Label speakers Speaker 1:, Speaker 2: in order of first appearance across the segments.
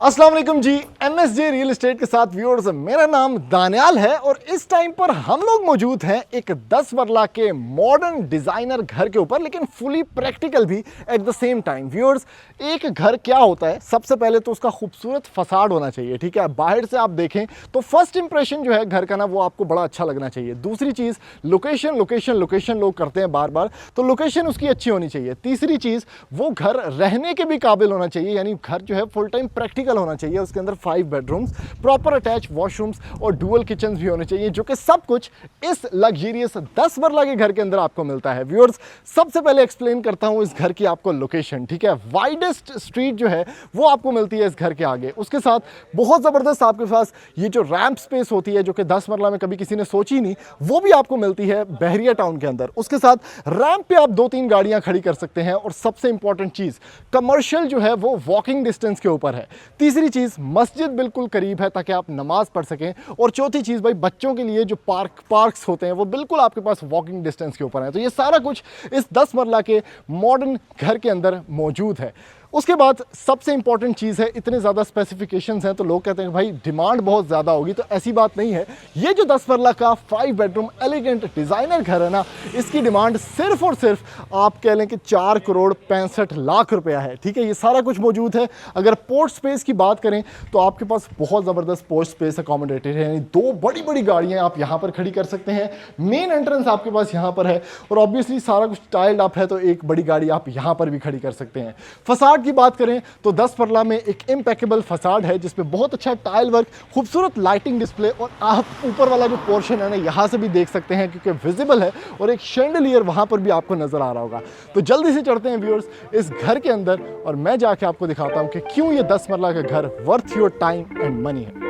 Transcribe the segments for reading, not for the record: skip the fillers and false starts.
Speaker 1: अस्सलाम वालेकुम जी। MSJ real estate के साथ व्यूअर्स, मेरा नाम दानियाल है और इस टाइम पर हम लोग मौजूद हैं एक 10 मरला के मॉडर्न डिजाइनर घर के ऊपर, लेकिन फुली प्रैक्टिकल भी at the same time. Viewers, एक घर क्या होता है, सबसे पहले तो उसका खूबसूरत फसाड होना चाहिए। ठीक है, बाहर से आप देखें तो फर्स्ट इंप्रेशन जो है घर का ना, वो आपको बड़ा अच्छा लगना चाहिए। दूसरी चीज़ लोकेशन लोकेशन लोकेशन लोग करते हैं बार बार, तो लोकेशन उसकी अच्छी होनी चाहिए। तीसरी चीज़, वो घर रहने के भी काबिल होना चाहिए, यानी घर जो है फुल टाइम प्रैक्टिकल होना चाहिए। उसके अंदर 5 बेडरूम्स, प्रॉपर अटैच वॉशरूम्स और डुअल किचन भी होने चाहिए, जो कि सब कुछ इस लग्जरियस 10 मरला के घर के अंदर आपको मिलता है। व्यूअर्स, सबसे पहले एक्सप्लेन करता हूं इस घर की आपको लोकेशन। ठीक है, वाइडेस्ट स्ट्रीट जो है वो आपको मिलती है इस घर के आगे। उसके साथ बहुत जबरदस्त आपके पास ये जो रैंप स्पेस होती है, जो कि 10 मरला में कभी किसी ने सोची नहीं, वो भी आपको मिलती है बहरिया टाउन के अंदर। उसके साथ रैंप पे आप 2-3 गाड़ियां खड़ी कर सकते हैं और सबसे इंपॉर्टेंट चीज, कमर्शियल जो है वो वॉकिंग डिस्टेंस के ऊपर है। तीसरी चीज, मस्जिद बिल्कुल करीब है ताकि आप नमाज पढ़ सकें। और चौथी चीज भाई, बच्चों के लिए जो पार्क्स होते हैं वो बिल्कुल आपके पास वॉकिंग डिस्टेंस के ऊपर है। तो ये सारा कुछ इस 10 मरला के मॉडर्न घर के अंदर मौजूद है। उसके बाद सबसे इंपॉर्टेंट चीज़ है, इतने ज़्यादा स्पेसिफिकेशंस हैं तो लोग कहते हैं भाई डिमांड बहुत ज़्यादा होगी, तो ऐसी बात नहीं है। ये जो 10 मरला का 5 बेडरूम एलिगेंट डिज़ाइनर घर है ना, इसकी डिमांड सिर्फ और सिर्फ आप कह लें कि 4 करोड़ 65 लाख रुपया है। ठीक है, ये सारा कुछ मौजूद है। अगर पोर्ट स्पेस की बात करें तो आपके पास बहुत ज़बरदस्त पोर्ट स्पेस अकोमोडेटेड है, यानी 2 बड़ी बड़ी गाड़ियाँ आप यहाँ पर खड़ी कर सकते हैं। मेन एंट्रेंस आपके पास यहाँ पर है और ऑब्वियसली सारा कुछ टाइल्ड अप है, तो एक बड़ी गाड़ी आप यहाँ पर भी खड़ी कर सकते हैं। फसाड की बात करें तो 10 मरला में एक इम्पेकेबल फसाड है, जिसमें बहुत अच्छा टाइल वर्क, खूबसूरत लाइटिंग डिस्प्ले, और आप ऊपर वाला जो पोर्शन है ना, यहां से भी देख सकते हैं क्योंकि विजिबल है, और एक शैंडलियर वहां पर भी आपको नजर आ रहा होगा। तो जल्दी से चढ़ते हैं व्यूअर्स इस घर के अंदर और मैं जाके आपको दिखाता हूं कि क्यों ये 10 मरला का घर worth your time and money है।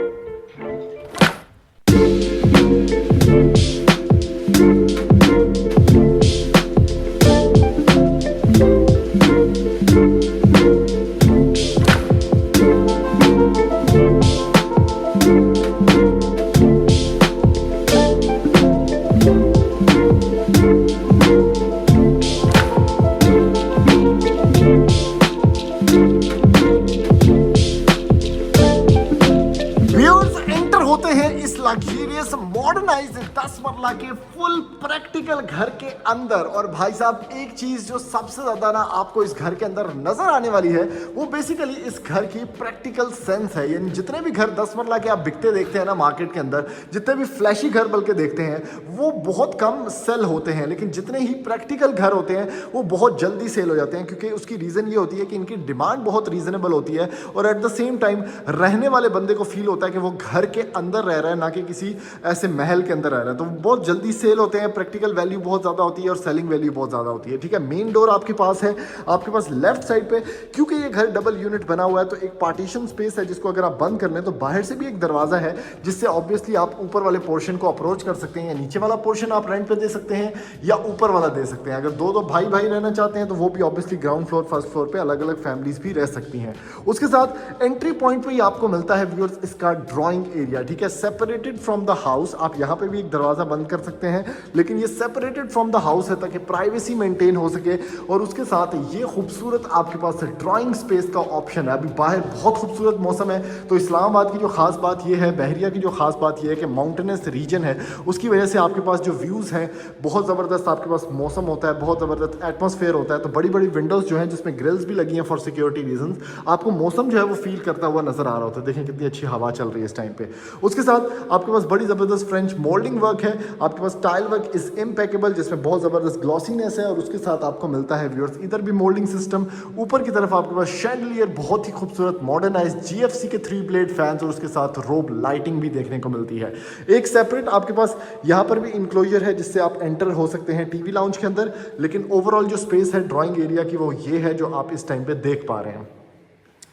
Speaker 1: लग्जरियस मॉडर्नाइज्ड 10 मरला के फुल प्रैक्टिकल घर के अंदर। और भाई साहब, एक चीज जो सबसे ज्यादा ना आपको इस घर के अंदर नजर आने वाली है, वो बेसिकली इस घर की प्रैक्टिकल सेंस है। यानी जितने भी घर 10 मरला के आप बिकते देखते हैं ना मार्केट के अंदर, जितने भी फ्लैशी घर बल्कि देखते हैं, वो बहुत कम सेल होते हैं, लेकिन जितने ही प्रैक्टिकल घर होते हैं वो बहुत जल्दी सेल हो जाते हैं, क्योंकि उसकी रीजन ये होती है कि इनकी डिमांड बहुत रीजनेबल होती है और एट द सेम टाइम रहने वाले बंदे को फील होता है कि वो घर के अंदर रह रहा है, ना कि किसी ऐसे महल के अंदर रह रहा है। तो बहुत जल्दी सेल होते हैं, प्रैक्टिकल वैल्यू बहुत ज़्यादा होती है और सेलिंग वैल्यू बहुत ज़्यादा होती है। ठीक है, मेन डोर आपके पास है, आपके पास लेफ्ट साइड पे, क्योंकि ये घर डबल यूनिट बना हुआ है तो एक पार्टीशन स्पेस है जिसको अगर आप बंद कर लें तो बाहर से भी एक दरवाज़ा है, जिससे ऑब्वियसली आप ऊपर वाले पोर्शन को अप्रोच कर सकते हैं, या नीचे वाला पोर्शन आप रेंट पे दे सकते हैं या ऊपर वाला दे सकते हैं। अगर दो भाई भाई रहना चाहते हैं तो वो भी obviously ground floor first floor पे अलग अलग फैमिलीज भी रह सकती हैं। उसके साथ एंट्री पॉइंट पे ही आपको मिलता है व्यूअर्स इसका ड्राइंग एरिया। ठीक है, सेपरेटेड फ्रॉम द हाउस। आप यहाँ पे भी एक दरवाजा बंद कर सकते हैं, लेकिन ये सेपरेटेड फ्रॉम द हाउस है ताकि प्राइवेसी मेंटेन हो सके। और उसके साथ ये खूबसूरत आपके पास ड्राइंग स्पेस का ऑप्शन है। अभी बाहर बहुत खूबसूरत मौसम है, तो इस्लामाबाद की जो खास बात ये है, बहरिया की जो खास बात ये है कि माउंटेनस रीजन है, उसकी वजह से आपके पास जो व्यूज़ हैं बहुत ज़बरदस्त आपके पास मौसम होता है, बहुत ज़बरदस्त एटमॉस्फेयर होता है। तो बड़ी बड़ी विंडोज़ जो हैं जिसमें ग्रिल्स भी लगी हैं फॉर सिक्योरिटी रीजंस, आपको मौसम जो है वो फील करता हुआ नजर आ रहा होता है। देखें कितनी अच्छी हवा चल रही है इस टाइम पे। उसके साथ आपके पास बड़ी ज़बरदस्त फ्रेंच मोल्डिंग वर्क है, आपके पास टाइल वर्क इज इम्पेकेबल जिसमें बहुत ज़बरदस्त ग्लॉसीनेस है, और उसके साथ आपको मिलता है व्यूअर्स इधर भी मोल्डिंग सिस्टम। ऊपर की तरफ आपके पास शैंडलियर, बहुत ही खूबसूरत मॉडर्नाइज्ड GFC के 3 ब्लेड फैंस, और उसके साथ रोब लाइटिंग भी देखने को मिलती है। एक सेपरेट आपके पास यहाँ पर भी इंक्लोजर है जिससे आप एंटर हो सकते हैं टीवी लाउंज के अंदर, लेकिन ओवरऑल जो स्पेस है ड्राइंग एरिया की वो ये है जो आप इस टाइम पे देख पा रहे हैं।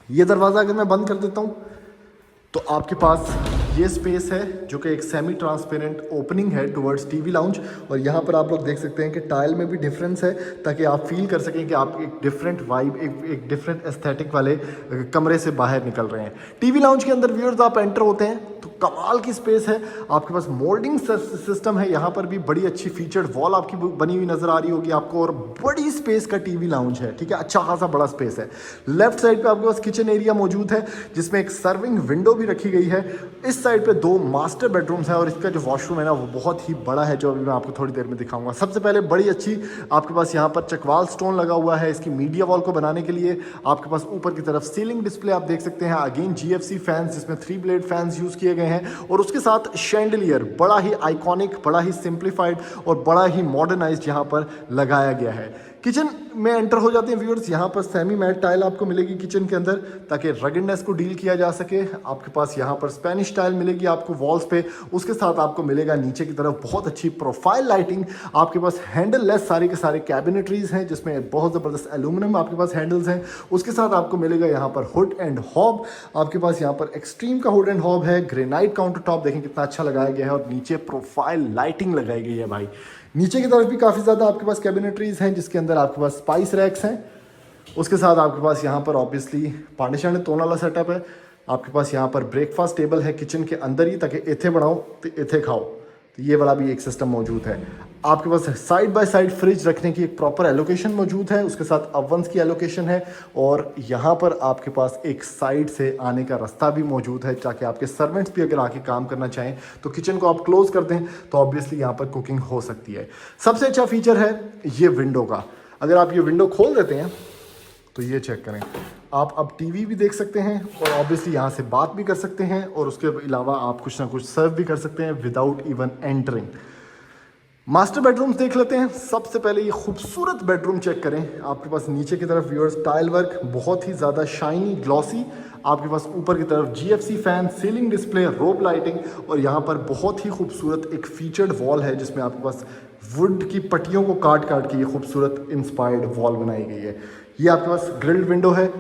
Speaker 1: ये दरवाज़ा अगर मैं बंद कर देता हूँ तो आपके पास ये स्पेस है जो कि एक सेमी ट्रांसपेरेंट ओपनिंग है टुवर्ड्स टीवी लाउंज, और यहाँ पर आप लोग देख सकते हैं कि टाइल में भी डिफरेंस है ताकि आप फील कर सकें कि आप एक डिफरेंट वाइब, एक डिफरेंट एस्थेटिक वाले कमरे से बाहर निकल रहे हैं। टीवी लाउंज के अंदर व्यूअर्स आप एंटर होते हैं तो कमाल की स्पेस है, आपके पास मोल्डिंग सिस्टम है, यहाँ पर भी बड़ी अच्छी फीचर्ड वॉल आपकी बनी हुई नजर आ रही होगी आपको, और बड़ी स्पेस का टीवी लाउंज है, ठीक है, अच्छा खासा बड़ा स्पेस है। लेफ्ट साइड पे आपके पास किचन एरिया मौजूद है जिसमें एक सर्विंग विंडो भी रखी गई है। इस साइड पे 2 मास्टर बेडरूम्स हैं और इसका जो वॉशरूम है ना वो बहुत ही बड़ा है, जो अभी मैं आपको थोड़ी देर में दिखाऊंगा। सबसे पहले बड़ी अच्छी आपके पास यहाँ पर चकवाल स्टोन लगा हुआ है इसकी मीडिया वॉल को बनाने के लिए। आपके पास ऊपर की तरफ सीलिंग डिस्प्ले आप देख सकते हैं, अगेन GFC फैंस जिसमें 3 ब्लेड फैंस यूज किए गए हैं, और उसके साथ शैंडलियर बड़ा ही आइकॉनिक, बड़ा ही सिंप्लीफाइड और बड़ा ही मॉडर्नाइज्ड यहाँ पर लगाया गया है। किचन में एंटर हो जाते हैं व्यूअर्स, यहाँ पर सेमी मैट टाइल आपको मिलेगी किचन के अंदर ताकि रगडनेस को डील किया जा सके। आपके पास यहाँ पर स्पेनिश टाइल मिलेगी आपको वॉल्स पे, उसके साथ आपको मिलेगा नीचे की तरफ बहुत अच्छी प्रोफाइल लाइटिंग। आपके पास हैंडल लेस सारे के सारे कैबिनेटरीज हैं जिसमें बहुत ज़बरदस्त एल्यूमिनियम आपके पास हैंडल्स हैं। उसके साथ आपको मिलेगा यहाँ पर हुड एंड हॉब, आपके पास यहाँ पर एक्सट्रीम का हुड एंड हॉब है। ग्रेनाइट काउंटर टॉप देखें कितना अच्छा लगाया गया है, और नीचे प्रोफाइल लाइटिंग लगाई गई है भाई। नीचे की तरफ भी काफ़ी ज़्यादा आपके पास कैबिनेटरीज हैं जिसके अंदर आपके पास स्पाइस रैक्स हैं। उसके साथ आपके पास यहाँ पर ऑब्वियसली पांडे शांडे तोन वाला सेटअप है। आपके पास यहाँ पर ब्रेकफास्ट टेबल है किचन के अंदर ही ताकि इथे बनाओ तो इथे खाओ, तो ये वाला भी एक सिस्टम मौजूद है। आपके पास साइड बाय साइड फ्रिज रखने की एक प्रॉपर एलोकेशन मौजूद है, उसके साथ ओवंस की एलोकेशन है, और यहाँ पर आपके पास एक साइड से आने का रास्ता भी मौजूद है ताकि आपके सर्वेंट्स भी अगर आके काम करना चाहें तो किचन को आप क्लोज कर दें तो ऑब्वियसली यहाँ पर कुकिंग हो सकती है। सबसे अच्छा फीचर है ये विंडो का। अगर आप ये विंडो खोल देते हैं तो ये चेक करें, आप अब टीवी भी देख सकते हैं और ऑब्वियसली यहाँ से बात भी कर सकते हैं, और उसके अलावा आप कुछ ना कुछ सर्व भी कर सकते हैं without even entering. Master bedrooms देख लेते हैं। सबसे पहले ये खूबसूरत बेडरूम चेक करें। आपके पास नीचे की तरफ व्यूअर्स टाइल वर्क बहुत ही ज़्यादा शाइनी ग्लॉसी, आपके पास ऊपर की तरफ GFC फैन, सीलिंग डिस्प्ले, रोब लाइटिंग, और यहाँ पर बहुत ही खूबसूरत एक फीचर्ड वॉल है जिसमें आपके पास वुड की पट्टियों को काट काट के ये खूबसूरत इंस्पायर्ड वॉल बनाई गई है। ये आपके पास ग्रिल्ड विंडो है।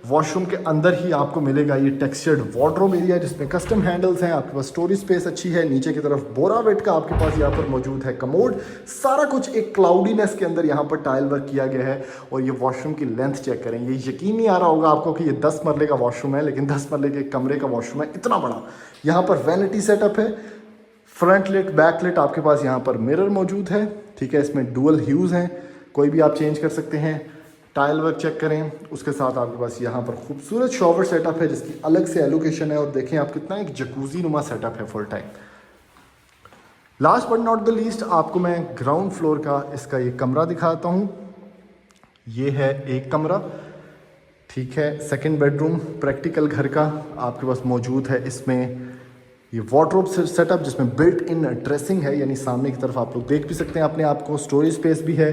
Speaker 1: वॉशरूम के अंदर ही आपको मिलेगा ये टेक्सचर्ड वार्डरोब एरिया जिसमें कस्टम हैंडल्स हैं। आपके पास स्टोरेज स्पेस अच्छी है। नीचे की तरफ बोरावेट का आपके पास यहाँ पर मौजूद है कमोड। सारा कुछ एक क्लाउडीनेस के अंदर यहाँ पर टाइल वर्क किया गया है। और ये वॉशरूम की लेंथ चेक करें, ये यकीन नहीं आ रहा होगा आपको कि ये 10 मरले का वॉशरूम है, लेकिन 10 मरले के कमरे का वॉशरूम है, इतना बड़ा। यहाँ पर वैनिटी सेटअप है, फ्रंट लिट बैक लिट आपके पास यहाँ पर मिरर मौजूद है, ठीक है। इसमें डुअल ह्यूज हैं, कोई भी आप चेंज कर सकते हैं। टाइल वर्क चेक करें, उसके साथ आपके पास यहाँ पर खूबसूरत शॉवर सेटअप है जिसकी अलग से एलोकेशन है, और देखें आप कितना एक जकूजी नुमा सेटअप है full time. Last but not the least आपको मैं ग्राउंड फ्लोर का इसका ये कमरा दिखाता हूँ। ये है एक कमरा, ठीक है। सेकंड बेडरूम प्रैक्टिकल घर का आपके पास मौजूद है। इसमें ये वार्डरोब सेटअप जिसमें बिल्ट इन ड्रेसिंग है, यानी सामने की तरफ आप लोग देख भी सकते हैं अपने आप को। स्टोरेज स्पेस भी है।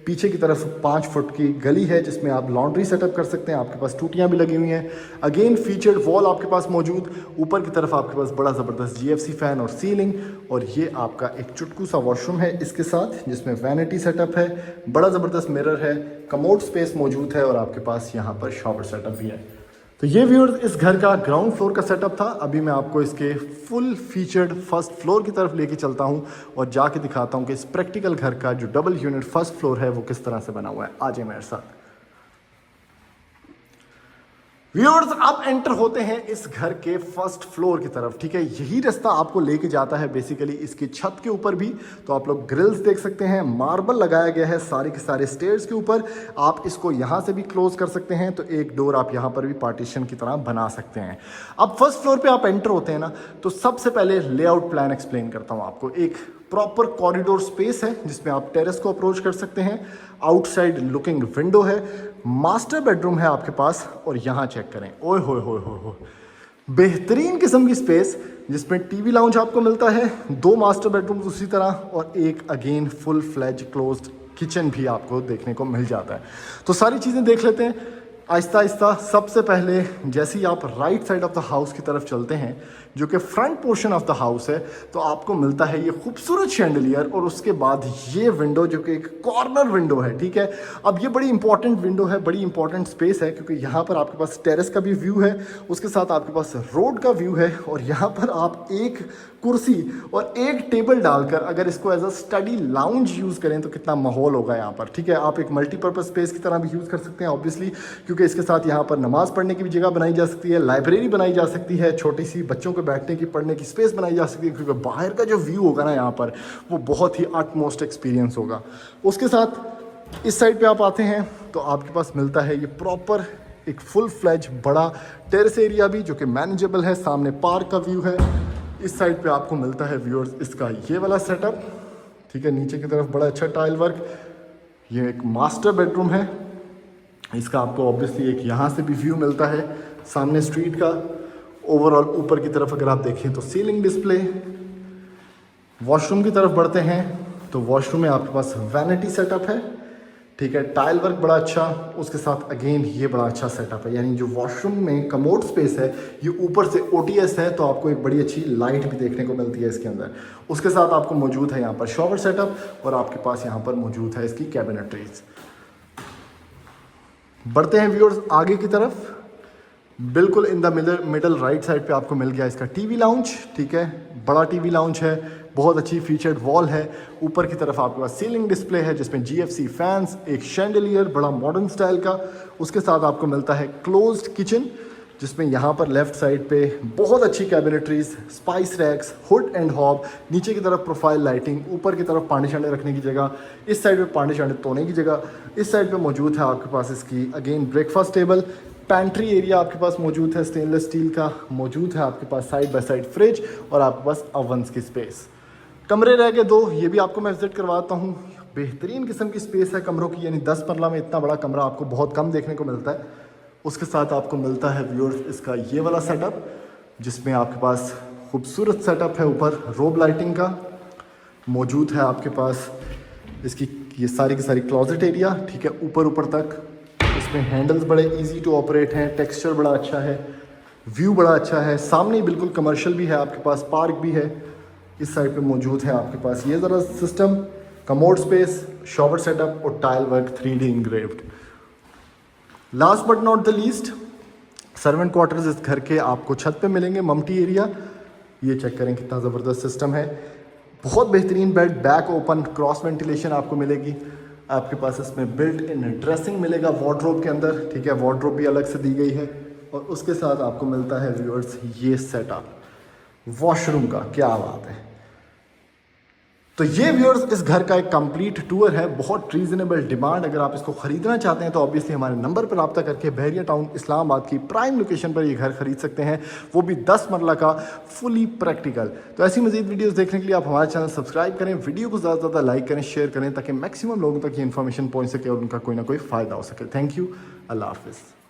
Speaker 1: पीछे की तरफ 5 फुट की गली है जिसमें आप लॉन्ड्री सेटअप कर सकते हैं। आपके पास टूटियाँ भी लगी हुई हैं। अगेन फीचर्ड वॉल आपके पास मौजूद। ऊपर की तरफ आपके पास बड़ा ज़बरदस्त GFC फैन और सीलिंग, और ये आपका एक चुटकू सा वॉशरूम है इसके साथ जिसमें वैनिटी सेटअप है, बड़ा ज़बरदस्त मिरर है, कमोड स्पेस मौजूद है, और आपके पास यहाँ पर शॉवर सेटअप भी है। तो ये व्यूअर्स इस घर का ग्राउंड फ्लोर का सेटअप था। अभी मैं आपको इसके फुल फीचर्ड फर्स्ट फ्लोर की तरफ लेके चलता हूँ और जाके दिखाता हूँ कि इस प्रैक्टिकल घर का जो डबल यूनिट फर्स्ट फ्लोर है वो किस तरह से बना हुआ है। आ जाइए मेरे साथ। व्यूअर्स आप एंटर होते हैं इस घर के फर्स्ट फ्लोर की तरफ, ठीक है। यही रास्ता आपको लेके जाता है बेसिकली इसकी छत के ऊपर भी। तो आप लोग ग्रिल्स देख सकते हैं, मार्बल लगाया गया है सारे के सारे स्टेयर्स के ऊपर। आप इसको यहाँ से भी क्लोज कर सकते हैं, तो एक डोर आप यहाँ पर भी पार्टीशन की तरह बना सकते हैं। अब फर्स्ट फ्लोर पे आप एंटर होते हैं ना, तो सबसे पहले लेआउट प्लान एक्सप्लेन करता हूँ आपको। एक प्रॉपर कॉरिडोर स्पेस है जिसमें आप टेरेस को अप्रोच कर सकते हैं। आउटसाइड लुकिंग विंडो है। मास्टर बेडरूम है आपके पास, और यहाँ चेक करें, ओए होए होए होए होए, बेहतरीन किस्म की स्पेस जिसमें टीवी लाउंज आपको मिलता है, 2 मास्टर बेडरूम उसी तरह, और एक again full fledge closed kitchen भी आपको देखने को मिल जाता है। तो सारी चीज़ें देख लेते हैं। आहिस्ता आहिस्ता सबसे पहले जैसे ही आप right side of the house की तरफ चलते हैं, जो कि front portion of the house है, तो आपको मिलता है ये खूबसूरत शैंडलियर और उसके बाद ये विंडो जो कि एक कॉर्नर विंडो है, ठीक है। अब ये बड़ी इंपॉर्टेंट विंडो है, बड़ी इंपॉर्टेंट स्पेस है, क्योंकि यहाँ पर आपके पास टेरेस का भी व्यू है, उसके साथ आपके पास रोड का व्यू है, और यहाँ पर आप एक कुर्सी और एक टेबल डालकर अगर इसको as a study lounge use करें तो कितना माहौल होगा यहाँ पर, ठीक है। आप एक मल्टीपर्पज़ स्पेस की तरह भी यूज़ कर सकते हैं ऑब्वियसली, क्योंकि इसके साथ यहाँ पर नमाज पढ़ने की भी जगह बनाई जा सकती है, लाइब्रेरी बनाई जा सकती है, छोटी सी बच्चों के बैठने की पढ़ने की स्पेस बनाई जा सकती है, क्योंकि बाहर का जो व्यू होगा ना यहाँ पर वो बहुत ही अटमोस्ट एक्सपीरियंस होगा। उसके साथ इस साइड पे आप आते हैं तो आपके पास मिलता है ये प्रॉपर एक फुल फ्लैज बड़ा टेरेस एरिया भी, जो कि मैनेजेबल है। सामने पार्क का व्यू है। इस साइड पे आपको मिलता है व्यूअर्स इसका ये वाला सेटअप, ठीक है। नीचे की तरफ बड़ा अच्छा टाइल वर्क। ये एक मास्टर बेडरूम है, इसका आपको ऑब्वियसली एक यहाँ से भी व्यू मिलता है सामने स्ट्रीट का। ओवरऑल ऊपर की तरफ अगर आप देखें तो सीलिंग डिस्प्ले। वॉशरूम की तरफ बढ़ते हैं तो वॉशरूम में आपके पास वैनिटी सेटअप है, ठीक है। टाइल वर्क बड़ा अच्छा, उसके साथ अगेन ये बड़ा अच्छा सेटअप है, यानी जो वॉशरूम में कमोड स्पेस है ये ऊपर से OTS है, तो आपको एक बड़ी अच्छी लाइट भी देखने को मिलती है इसके अंदर। उसके साथ आपको मौजूद है यहाँ पर शॉवर सेटअप, और आपके पास यहाँ पर मौजूद है इसकी कैबिनेटरीज। बढ़ते हैं व्यूअर्स आगे की तरफ। बिल्कुल in the middle right side पे आपको मिल गया इसका टीवी लाउंज, ठीक है। बड़ा टीवी लाउंज है, बहुत अच्छी फीचर्ड वॉल है। ऊपर की तरफ आपके पास सीलिंग डिस्प्ले है जिसमें GFC फैंस, एक शैंडलियर बड़ा मॉडर्न स्टाइल का। उसके साथ आपको मिलता है क्लोज्ड किचन, जिसमें यहाँ पर लेफ्ट साइड पे बहुत अच्छी cabinetries, spice racks, hood and hob. नीचे की तरफ प्रोफाइल लाइटिंग, ऊपर की तरफ पानी शांडे रखने की जगह, इस साइड पे पानी शांडे धोने की जगह। इस साइड पे मौजूद है आपके पास इसकी again breakfast table. Pantry area आपके पास मौजूद है, स्टेनलेस स्टील का मौजूद है आपके पास। साइड बाय साइड फ्रिज और आपके पास ओवंस की स्पेस। कमरे रह गए 2, ये भी आपको मैं विजिट करवाता हूँ। बेहतरीन किस्म की स्पेस है कमरों की, यानी 10 मरला में इतना बड़ा कमरा आपको बहुत कम देखने को मिलता है। उसके साथ आपको मिलता है व्यूअर्स इसका ये वाला सेटअप, जिसमें आपके पास खूबसूरत सेटअप है। ऊपर रोब लाइटिंग का मौजूद है आपके पास। इसकी ये सारी की सारी क्लॉजेट एरिया, ठीक है, ऊपर तक। इसमें हैंडल्स बड़े इजी टू ऑपरेट हैं, टेक्सचर बड़ा अच्छा है, व्यू बड़ा अच्छा है। सामने बिल्कुल कमर्शियल भी है आपके पास, पार्क भी है। इस साइड पे मौजूद है आपके पास ये ज़रा system, commode space, shower setup और tile work 3D engraved. Last but not the least, servant quarters इस घर के आपको छत पे मिलेंगे, मम्टी एरिया। ये चेक करें कितना ज़बरदस्त सिस्टम है, बहुत बेहतरीन bed, back open, cross ventilation आपको मिलेगी। आपके पास इसमें बिल्ट इन ड्रेसिंग मिलेगा वार्डरोब के अंदर, ठीक है। वार्डरोब भी अलग से दी गई है। और उसके साथ आपको मिलता है व्यूअर्स ये सेटअप वॉशरूम का, क्या बात है। तो ये व्यूअर्स इस घर का एक कंप्लीट टूर है, बहुत रीजनेबल डिमांड। अगर आप इसको खरीदना चाहते हैं तो ऑब्वियसली हमारे नंबर पर रब्ता करके बहरिया टाउन इस्लामाबाद की प्राइम लोकेशन पर ये घर खरीद सकते हैं, वो भी 10 मरला का, फुली प्रैक्टिकल। तो ऐसी मजीद वीडियोस देखने के लिए आप हमारा चैनल सब्सक्राइब करें, वीडियो को ज़्यादा से ज़्यादा लाइक करें, शेयर करें, ताकि मैक्सिमम लोगों तक ये इन्फॉर्मेशन पहुँच सके और उनका कोई ना कोई फ़ायदा हो सके। थैंक यू, अल्लाह हाफिज़।